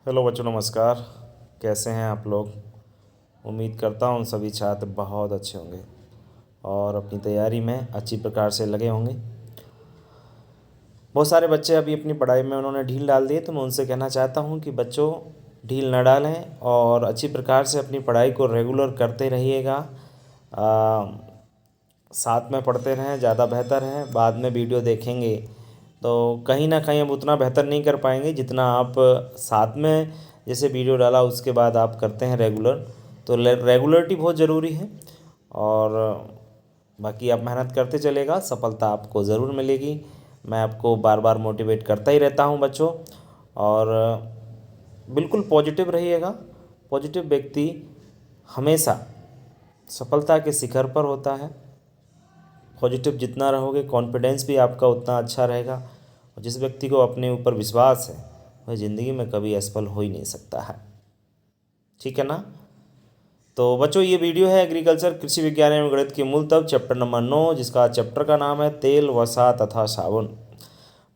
Hello बच्चों, नमस्कार। कैसे हैं आप लोग? उम्मीद करता हूँ सभी छात्र बहुत अच्छे होंगे और अपनी तैयारी में अच्छी प्रकार से लगे होंगे। बहुत सारे बच्चे अभी अपनी पढ़ाई में उन्होंने ढील डाल दी है, तो मैं उनसे कहना चाहता हूँ कि बच्चों ढील न डालें और अच्छी प्रकार से अपनी पढ़ाई को रेगुलर करते रहिएगा। साथ में पढ़ते रहें, ज़्यादा बेहतर है। बाद में वीडियो देखेंगे तो कहीं ना कहीं हम उतना बेहतर नहीं कर पाएंगे जितना आप साथ में जैसे वीडियो डाला उसके बाद आप करते हैं रेगुलर। तो रेगुलरिटी बहुत ज़रूरी है और बाकी आप मेहनत करते चलेगा, सफलता आपको ज़रूर मिलेगी। मैं आपको बार बार मोटिवेट करता ही रहता हूँ बच्चों। और बिल्कुल पॉजिटिव रहिएगा। पॉजिटिव व्यक्ति हमेशा सफलता के शिखर पर होता है। पॉजिटिव जितना रहोगे, कॉन्फिडेंस भी आपका उतना अच्छा रहेगा। और जिस व्यक्ति को अपने ऊपर विश्वास है वह ज़िंदगी में कभी असफल हो ही नहीं सकता है। ठीक है ना? तो बच्चों, ये वीडियो है एग्रीकल्चर कृषि विज्ञान एवं गणित की मूल तत्व चैप्टर नंबर 9, जिसका चैप्टर का नाम है तेल, वसा तथा साबुन।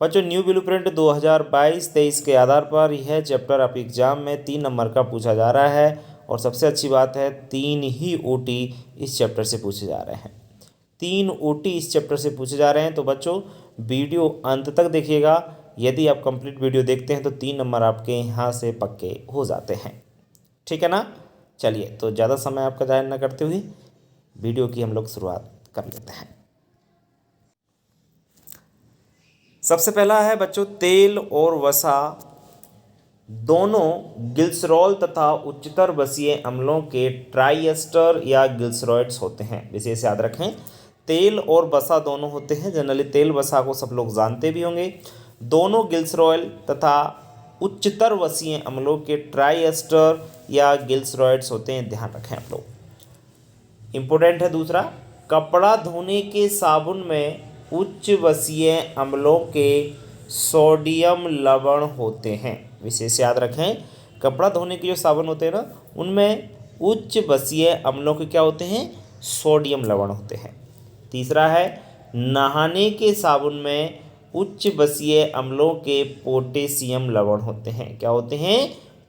बच्चों, न्यू ब्लूप्रिंट 2022-23 के आधार पर यह चैप्टर आप एग्जाम में 3 नंबर का पूछा जा रहा है। और सबसे अच्छी बात है, 3 ही ओटी इस चैप्टर से पूछे जा रहे हैं। 3 ओटी इस चैप्टर से पूछे जा रहे हैं। तो बच्चों, वीडियो अंत तक देखिएगा। यदि आप कंप्लीट वीडियो देखते हैं तो 3 नंबर आपके यहाँ से पक्के हो जाते हैं। ठीक है ना? चलिए, तो ज़्यादा समय आपका ज़ाया न करते हुए वीडियो की हम लोग शुरुआत कर लेते हैं। सबसे पहला है बच्चों, तेल और वसा दोनों ग्लिसरॉल तथा उच्चतर वसीय अम्लों के ट्राइएस्टर या ग्लिसरॉइड्स होते हैं। विशेष याद रखें, तेल और वसा दोनों होते हैं। जनरली तेल वसा को सब लोग जानते भी होंगे। दोनों ग्लिसरॉल तथा उच्चतर वसीय अम्लों के ट्राइएस्टर या ग्लिसरॉइड्स होते हैं। ध्यान रखें आप लोग। इंपॉर्टेंट है दूसरा, कपड़ा धोने के साबुन में उच्च वसीय अम्लों के सोडियम लवण होते हैं। विशेष याद रखें, कपड़ा धोने के जो साबुन होते हैं ना, उनमें उच्च वसीय अम्लों के क्या होते हैं? सोडियम लवण होते हैं। तीसरा है, नहाने के साबुन में उच्च वसीय अम्लों के पोटेशियम लवण होते हैं। क्या होते हैं?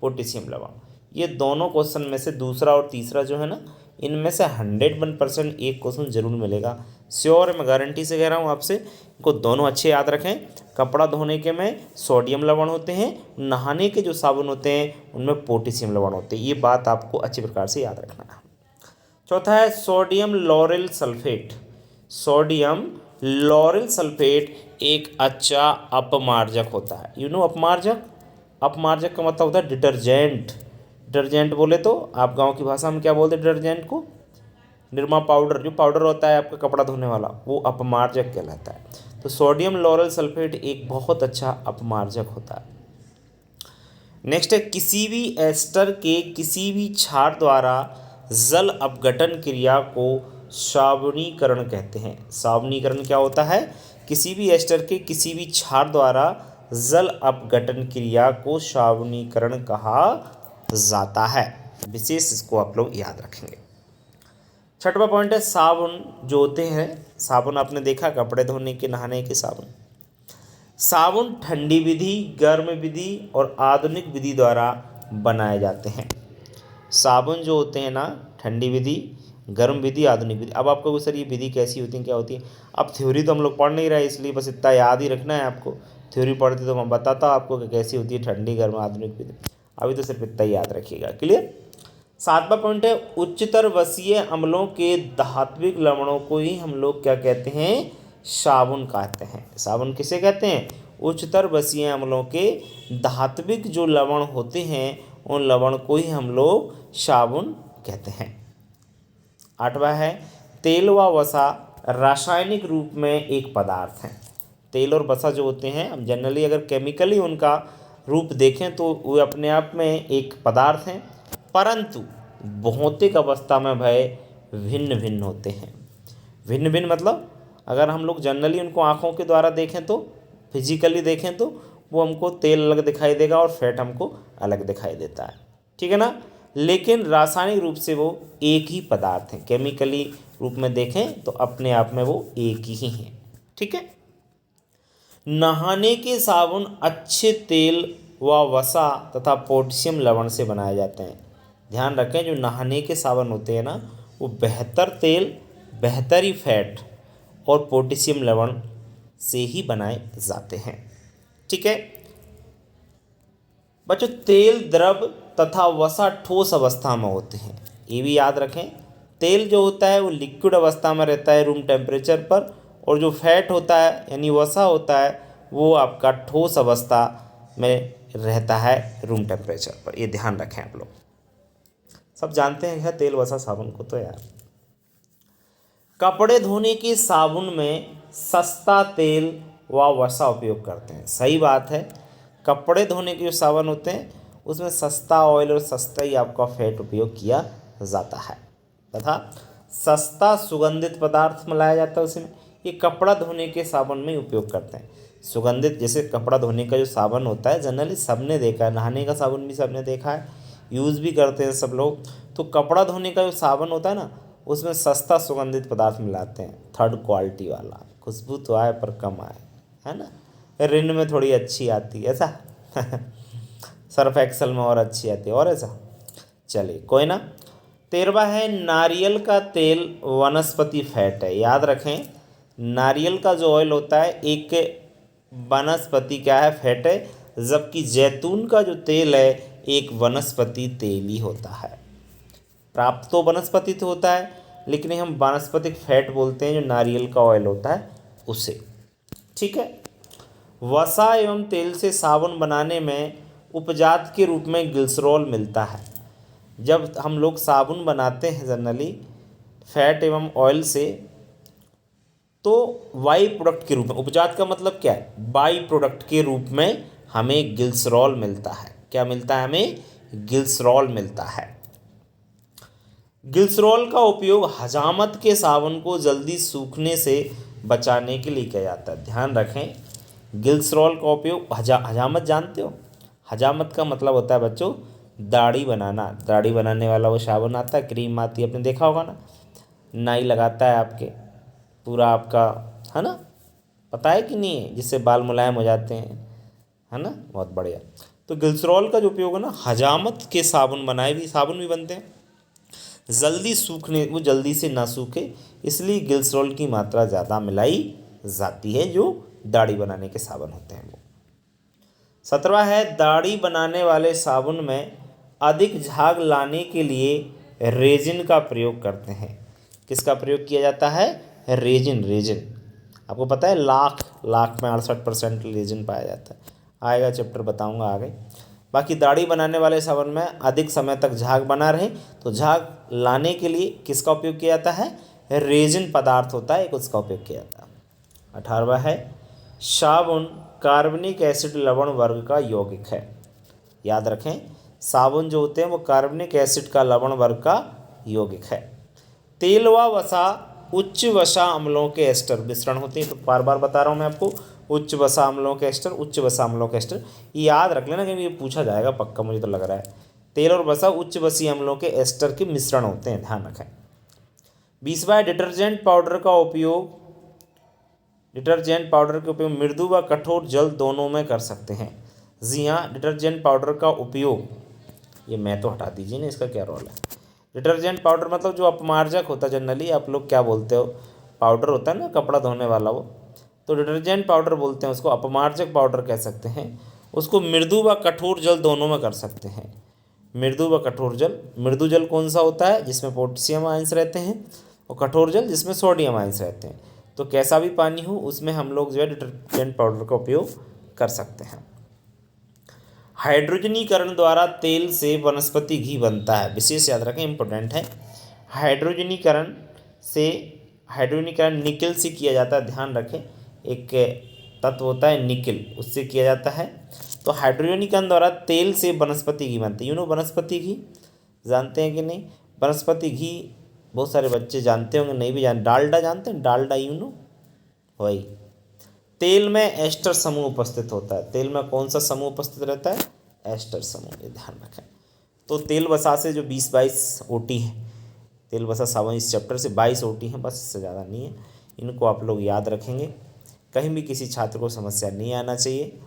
पोटेशियम लवण। ये दोनों क्वेश्चन में से दूसरा और तीसरा जो है ना, इनमें से 101% एक क्वेश्चन जरूर मिलेगा। श्योर है, मैं गारंटी से कह रहा हूँ आपसे। इनको दोनों अच्छे याद रखें। कपड़ा धोने के में सोडियम लवण होते हैं, नहाने के जो साबुन होते हैं उनमें पोटेशियम लवण होते हैं। ये बात आपको अच्छी प्रकार से याद रखना है। चौथा है sodium lauryl sulphate. Sodium lauryl sulphate एक अच्छा अपमार्जक होता है। अपमार्जक? अपमार्जक का मतलब होता है डिटर्जेंट। डिटर्जेंट बोले तो आप गांव की भाषा में क्या बोलते हैं डिटर्जेंट को? निरमा पाउडर। जो पाउडर होता है आपका कपड़ा धोने वाला, वो अपमार्जक कहलाता है। तो सोडियम लॉरेल सल्फेट एक बहुत अच्छा अपमार्जक होता है। नेक्स्ट है, किसी भी एस्टर के किसी भी क्षार द्वारा जल अपघटन क्रिया को साबुनीकरण कहते हैं। साबुनीकरण क्या होता है? किसी भी एस्टर के किसी भी क्षार द्वारा जल अपघटन क्रिया को साबुनीकरण कहा जाता है। विशेष इसको आप लोग याद रखेंगे। छठवां पॉइंट है, साबुन जो होते हैं, साबुन आपने देखा कपड़े धोने के, नहाने के साबुन। साबुन ठंडी विधि, गर्म विधि और आधुनिक विधि द्वारा बनाए जाते हैं। साबुन जो होते हैं ना, ठंडी विधि, गर्म विधि, आधुनिक विधि। अब आपको सर ये विधि कैसी होती है, क्या होती है? अब थ्योरी तो हम लोग पढ़ नहीं रहे, इसलिए बस इतना याद ही रखना है आपको। थ्योरी पढ़ते तो मैं बताता आपको कि कैसी होती है ठंडी, गर्म, आधुनिक विधि। अभी तो सिर्फ इतना ही याद रखिएगा। क्लियर? सातवां पॉइंट है, उच्चतर वसीय अम्लों के धात्विक लवणों को ही हम लोग क्या कहते हैं? साबुन कहते हैं। साबुन किसे कहते हैं? उच्चतर वसीय अम्लों के धात्विक जो लवण होते हैं उन लवण को ही हम लोग साबुन कहते हैं। आठवां है, तेल व वसा रासायनिक रूप में एक पदार्थ हैं। तेल और वसा जो होते हैं, हम जनरली अगर केमिकली उनका रूप देखें तो वे अपने आप में एक पदार्थ हैं, परंतु भौतिक अवस्था में वह भिन्न भिन्न होते हैं। भिन्न भिन्न मतलब अगर हम लोग जनरली उनको आँखों के द्वारा देखें तो, फिजिकली देखें तो वो हमको तेल अलग दिखाई देगा और फैट हमको अलग दिखाई देता है। ठीक है ना? लेकिन रासायनिक रूप से वो एक ही पदार्थ हैं। केमिकली रूप में देखें तो अपने आप में वो एक ही हैं। ठीक है? नहाने के साबुन अच्छे तेल व वसा तथा पोटेशियम लवण से बनाए जाते हैं। ध्यान रखें, जो नहाने के साबुन होते हैं ना, वो बेहतर तेल, बेहतरी फैट और पोटेशियम लवण से ही बनाए जाते हैं। ठीक है बच्चों, तेल द्रव तथा वसा ठोस अवस्था में होते हैं, ये भी याद रखें। तेल जो होता है वो लिक्विड अवस्था में रहता है रूम टेम्परेचर पर, और जो फैट होता है यानी वसा होता है वो आपका ठोस अवस्था में रहता है रूम टेम्परेचर पर। ये ध्यान रखें आप लोग, सब जानते हैं क्या तेल वसा साबुन को तो यार। कपड़े धोने के साबुन में सस्ता तेल व वसा उपयोग करते हैं। सही बात है, कपड़े धोने के जो साबुन होते हैं उसमें सस्ता ऑयल और सस्ता ही आपका फैट उपयोग किया जाता है तथा सस्ता सुगंधित पदार्थ मिलाया जाता है उसमें। ये कपड़ा धोने के साबुन में ही उपयोग करते हैं सुगंधित। जैसे कपड़ा धोने का जो साबुन होता है जनरली सबने देखा है, नहाने का साबुन भी सबने देखा है, यूज़ भी करते हैं सब लोग। तो कपड़ा धोने का जो साबुन होता है ना, उसमें सस्ता सुगंधित पदार्थ मिलाते हैं, थर्ड क्वालिटी वाला, खुशबू तो आए पर कम आए, है ना। रिन में थोड़ी अच्छी आती है ऐसा सर्फ एक्सल में और अच्छी आती है और ऐसा। चलिए कोई ना। 13वां है नारियल का तेल वनस्पति फैट है। याद रखें, नारियल का जो ऑयल होता है एक वनस्पति क्या है, फैट है, जबकि जैतून का जो तेल है एक वनस्पति तेल ही होता है। प्राप्त तो वनस्पति तो होता है, लेकिन हम वानस्पतिक फैट बोलते हैं जो नारियल का ऑयल होता है उसे। ठीक है। वसा एवं तेल से साबुन बनाने में उपजात के रूप में ग्लिसरॉल मिलता है। जब हम लोग साबुन बनाते हैं जनरली फैट एवं ऑयल से, तो बाई प्रोडक्ट के रूप में, उपजात का मतलब क्या है, बाई प्रोडक्ट के रूप में हमें ग्लिसरॉल मिलता है। क्या मिलता है हमें, ग्लिसरॉल मिलता है। ग्लिसरॉल का उपयोग हजामत के साबुन को जल्दी सूखने से बचाने के लिए किया जाता है। ध्यान रखें, ग्लिसरॉल का उपयोग हजामत जानते हो, हजामत का मतलब होता है बच्चों दाढ़ी बनाना। दाढ़ी बनाने वाला वो साबुन आता है, क्रीम आती है, आपने देखा होगा ना, नाई लगाता है आपके पूरा आपका, है ना, पता है कि नहीं है, जिससे बाल मुलायम हो जाते हैं, है ना, बहुत बढ़िया। तो ग्लिसरॉल का जो उपयोग है ना, हजामत के साबुन बनाए भी, साबुन भी बनते हैं, जल्दी सूखने, वो जल्दी से ना सूखे इसलिए ग्लिसरॉल की मात्रा ज़्यादा मिलाई जाती है जो दाढ़ी बनाने के साबुन होते हैं वो। 17वां है दाढ़ी बनाने वाले साबुन में अधिक झाग लाने के लिए रेजिन का प्रयोग करते हैं। किसका प्रयोग किया जाता है, रेजिन। रेजिन आपको पता है, लाख में 68% रेजिन पाया जाता है, आएगा चैप्टर बताऊंगा आगे। बाकी दाढ़ी बनाने वाले साबुन में अधिक समय तक झाग बना रहे, तो झाग लाने के लिए किसका उपयोग किया जाता है, रेजिन पदार्थ होता है एक, उसका उपयोग किया जाता है। 18वां है साबुन कार्बनिक एसिड लवण वर्ग का यौगिक है। याद रखें, साबुन जो होते हैं वो कार्बनिक एसिड का लवण वर्ग का यौगिक है। तेल व वसा उच्च वसा अम्लों के एस्टर मिश्रण होते हैं। तो बार बार बता रहा हूँ मैं आपको, उच्च वसा अम्लों के एस्टर, उच्च वसा अम्लों के एस्टर, ये याद रख लेना क्योंकि ये पूछा जाएगा पक्का, मुझे तो लग रहा है। तेल और वसा उच्च वसीय अम्लों के एस्टर के मिश्रण होते हैं, ध्यान रखें। 20वां डिटर्जेंट पाउडर का उपयोग, डिटर्जेंट पाउडर के उपयोग मृदु व कठोर जल दोनों में कर सकते हैं। जी हाँ, डिटर्जेंट पाउडर का उपयोग, ये मैं तो हटा दीजिए ना, इसका क्या रोल है। डिटर्जेंट पाउडर मतलब जो अपमार्जक होता है, जनरली आप लोग क्या बोलते हो, पाउडर होता है ना कपड़ा धोने वाला वो, तो डिटर्जेंट पाउडर बोलते हैं उसको, अपमार्जक पाउडर कह सकते हैं उसको। मृदु व कठोर जल दोनों में कर सकते हैं। मृदु व कठोर जल, मृदु जल कौन सा होता है, जिसमें पोटेशियम आयंस रहते हैं, और कठोर जल जिसमें सोडियम आयंस रहते हैं। तो कैसा भी पानी हो उसमें हम लोग जो है डिटर्जेंट पाउडर का उपयोग कर सकते हैं। हाइड्रोजनीकरण द्वारा तेल से वनस्पति घी बनता है, विशेष याद रखें, इंपॉर्टेंट है। हाइड्रोजनीकरण से, हाइड्रोजनीकरण निकल से किया जाता है, ध्यान रखें, एक तत्व होता है निकल, उससे किया जाता है। तो हाइड्रोजनीकरण द्वारा तेल से वनस्पति घी बनता है। वनस्पति घी जानते हैं कि नहीं, वनस्पति घी बहुत सारे बच्चे जानते होंगे, नहीं भी जान, डालडा जानते हैं, डालडा वही। तेल में एस्टर समूह उपस्थित होता है। तेल में कौन सा समूह उपस्थित रहता है, एस्टर समूह, ये ध्यान रखें। तो तेल वसा से जो 20-22 ओटी है, तेल वसा साबुन इस चैप्टर से 22 ओटी हैं, बस, इससे ज़्यादा नहीं है। इनको आप लोग याद रखेंगे, कहीं भी किसी छात्र को समस्या नहीं आना चाहिए।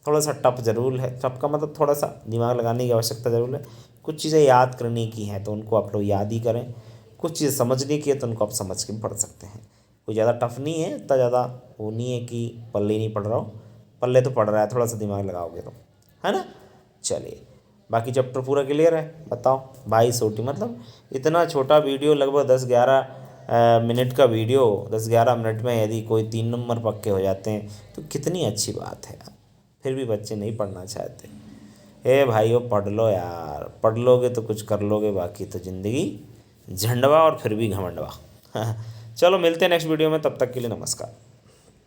थोड़ा सा टफ ज़रूर है। टफ का मतलब थोड़ा सा दिमाग लगाने की आवश्यकता ज़रूर है। कुछ चीज़ें याद करने की हैं तो उनको आप लोग याद ही करें, कुछ चीज़ समझने की है तो उनको आप समझ के पढ़ सकते हैं। कोई ज़्यादा टफ नहीं है, इतना ज़्यादा वो नहीं है कि पल्ले नहीं पढ़ रहा हो, पल्ले तो पढ़ रहा है, थोड़ा सा दिमाग लगाओगे तो, है ना। चलिए, बाकी चैप्टर पूरा क्लियर है। बताओ भाई छोटी मतलब इतना छोटा वीडियो, लगभग 10-11 मिनट का वीडियो, 10-11 मिनट में यदि कोई 3 नंबर पक्के हो जाते हैं तो कितनी अच्छी बात है यार। फिर भी बच्चे नहीं पढ़ना चाहते। ए भाइयों पढ़ लो यार, पढ़ लोगे तो कुछ कर लोगे, बाकी तो ज़िंदगी झंडवा और फिर भी घमंडवा। चलो मिलते हैं नेक्स्ट वीडियो में, तब तक के लिए नमस्कार।